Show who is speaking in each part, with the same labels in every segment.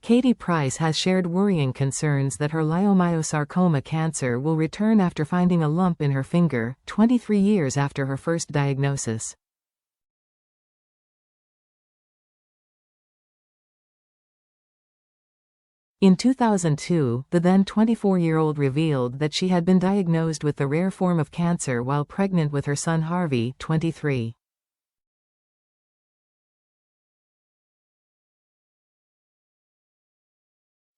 Speaker 1: Katie Price has shared worrying concerns that her leiomyosarcoma cancer will return after finding a lump in her finger, 23 years after her first diagnosis. In 2002, the then 24-year-old revealed that she had been diagnosed with the rare form of cancer while pregnant with her son Harvey, 23.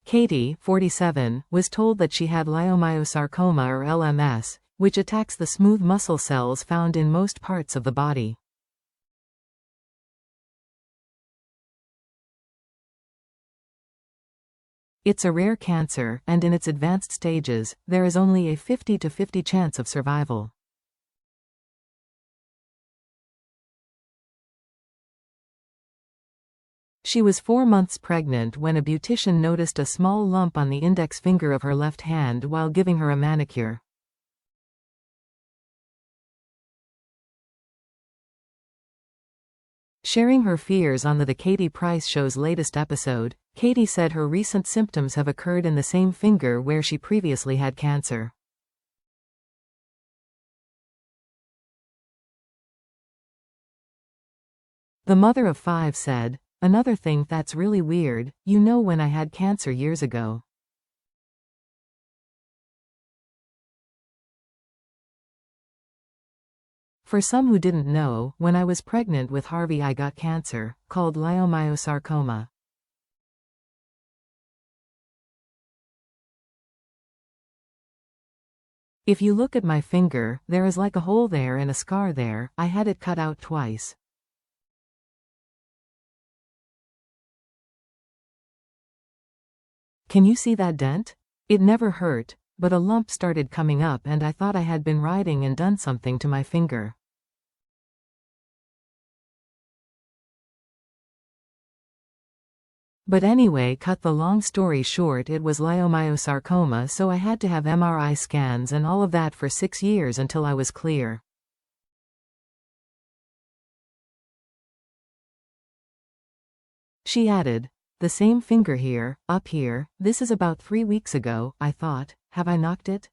Speaker 1: Katie, 47, was told that she had leiomyosarcoma or LMS, which attacks the smooth muscle cells found in most parts of the body. It's a rare cancer, and in its advanced stages, there is only a 50-50 chance of survival. She was 4 months pregnant when a beautician noticed a small lump on the index finger of her left hand while giving her a manicure. Sharing her fears on the Katie Price Show's latest episode, Katie said her recent symptoms have occurred in the same finger where she previously had cancer. The mother of 5 said, "Another thing that's really weird, you know, when I had cancer years ago. For some who didn't know, when I was pregnant with Harvey I got cancer, called leiomyosarcoma. If you look at my finger, there is like a hole there and a scar there. I had it cut out twice. Can you see that dent? It never hurt, but a lump started coming up and I thought I had been riding and done something to my finger. But anyway, cut the long story short, it was leiomyosarcoma, so I had to have MRI scans and all of that for 6 years until I was clear." She added, "The same finger here, up here, this is about 3 weeks ago. I thought, have I knocked it?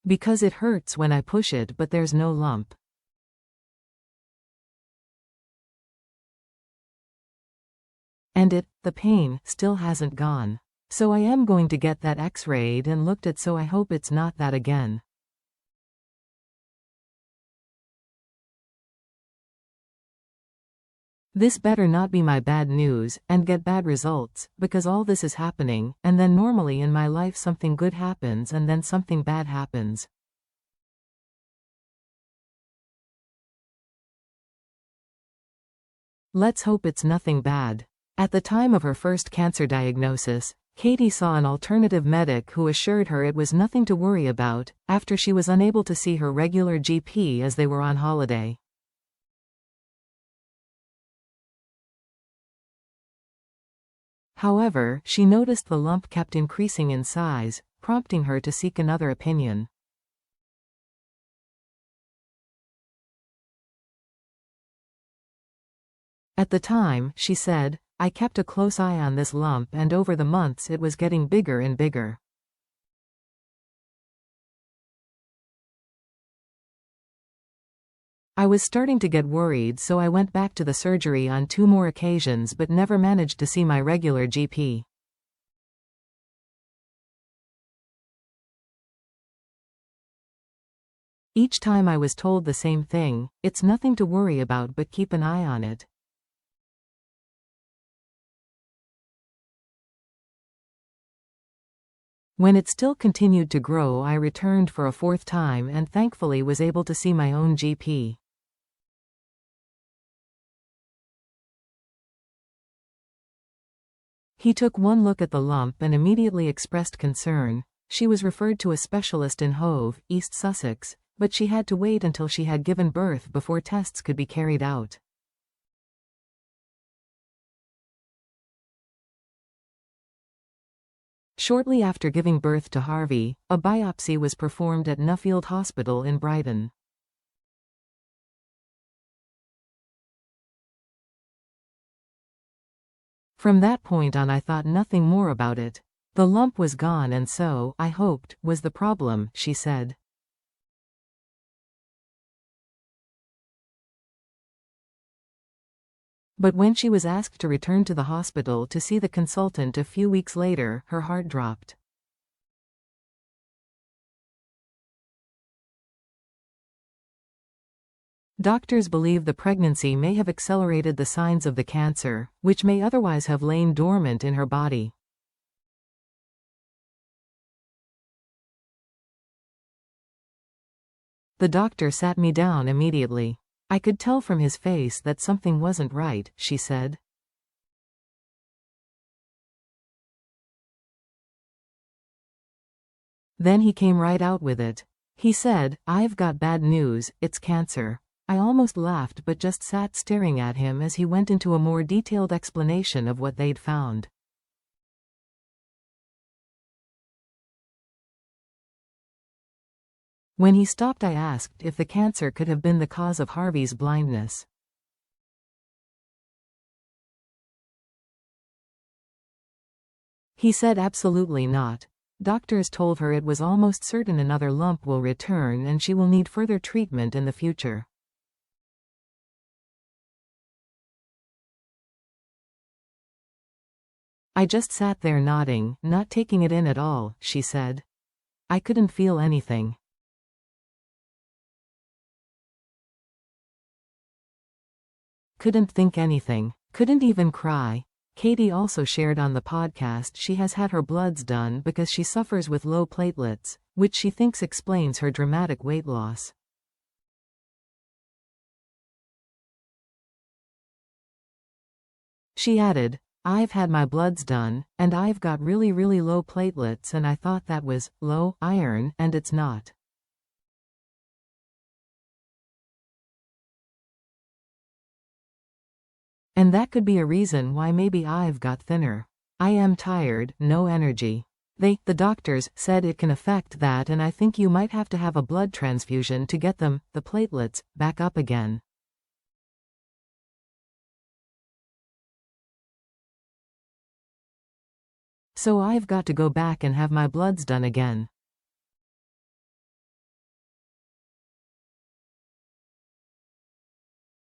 Speaker 1: Because it hurts when I push it but there's no lump. And the pain, still hasn't gone. So I am going to get that x-rayed and looked at, so I hope it's not that again." This better not be my bad news, and get bad results, because all this is happening, and then normally in my life something good happens and then something bad happens. Let's hope it's nothing bad. At the time of her first cancer diagnosis, Katie saw an alternative medic who assured her it was nothing to worry about, after she was unable to see her regular GP as they were on holiday. However, she noticed the lump kept increasing in size, prompting her to seek another opinion. At the time, she said, "I kept a close eye on this lump and over the months it was getting bigger and bigger. I was starting to get worried, so I went back to the surgery on 2 more occasions but never managed to see my regular GP. Each time I was told the same thing, it's nothing to worry about but keep an eye on it." When it still continued to grow, I returned for a 4th time and thankfully was able to see my own GP. He took one look at the lump and immediately expressed concern. She was referred to a specialist in Hove, East Sussex, but she had to wait until she had given birth before tests could be carried out. Shortly after giving birth to Harvey, a biopsy was performed at Nuffield Hospital in Brighton. From that point on I thought nothing more about it. The lump was gone and so, I hoped, was the problem, she said. But when she was asked to return to the hospital to see the consultant a few weeks later, her heart dropped. Doctors believe the pregnancy may have accelerated the signs of the cancer, which may otherwise have lain dormant in her body. The doctor sat me down immediately. I could tell from his face that something wasn't right, she said. Then he came right out with it. He said, "I've got bad news, it's cancer." I almost laughed but just sat staring at him as he went into a more detailed explanation of what they'd found. When he stopped I asked if the cancer could have been the cause of Harvey's blindness. He said absolutely not. Doctors told her it was almost certain another lump will return and she will need further treatment in the future. I just sat there nodding, not taking it in at all, she said. I couldn't feel anything. Couldn't think anything. Couldn't even cry. Katie also shared on the podcast she has had her bloods done because she suffers with low platelets, which she thinks explains her dramatic weight loss. She added, "I've had my bloods done, and I've got really low platelets and I thought that was low iron, and it's not. And that could be a reason why maybe I've got thinner. I am tired, no energy. The doctors, said it can affect that and I think you might have to have a blood transfusion to get them, the platelets, back up again." So I've got to go back and have my bloods done again.